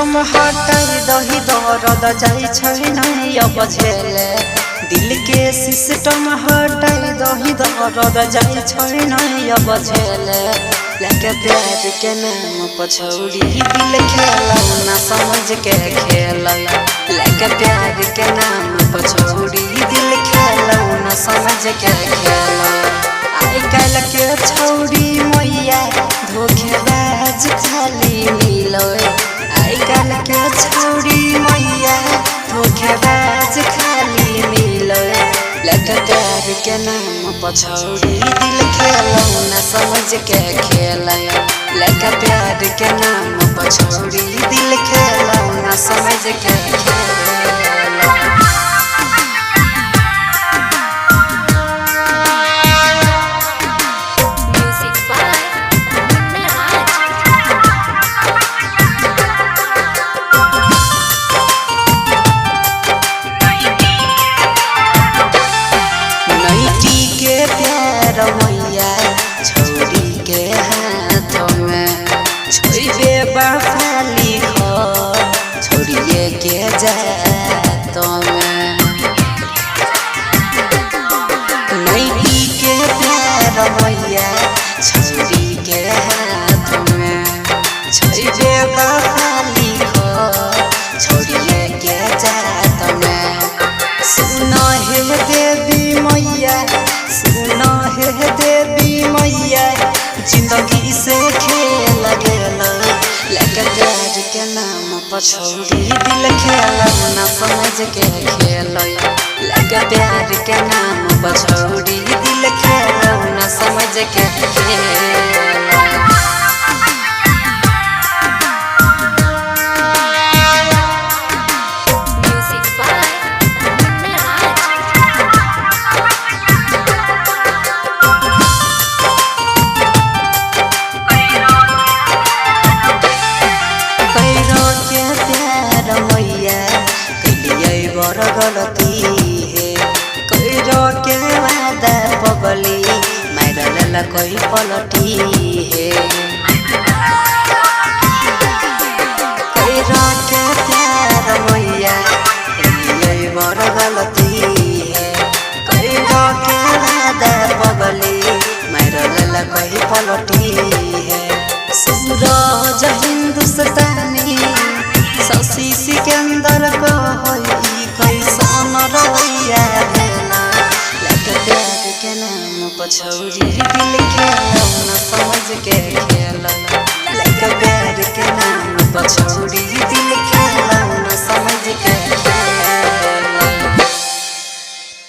System हटाई दही दर्द जाई छैन अब झेले दिल के सिस्टम हटाई दही दर्द जाई छैन अब झेले लेके प्यार के नाम पछौड़ी दिल खेलौना समझ के खेल लेके प्यार के नाम पछौड़ी दिल खेलौना समझ के खेल आई काल के छौड़ी मैया धोखेबाज खाली मिलो आई काल के छौड़ी मैया धोखेबाज खाली मिलो लेके प्यार के नाम पछौड़ी दिल खेलौना समझ के खेल लेके प्यार के नाम पछौड़ी दिल खेलौना समझ के खेल। मैया छौड़ी के हाथ में छोइबे बाफाली हो छोड़िए के जात में नैटी के प्यार मैया छौड़ी के हाथ में छोइबे बाफाली हो छोड़िए के जात में सुनो हे देवी मैया सुनो हे देवी मैया जिंदगी से खेल गेल लेके प्यार के नाम पछौड़ी दिल खेलौना समझ के खेल लेके प्यार के नाम पछौड़ी दिल खेलौना समझ के खेल। गलती है कैरो के वादा पगली मारल कोई पलटी है कैरो के प्यार मैया ये बड़ गलती है कैरो के वादा पगली मारल कोई पलटी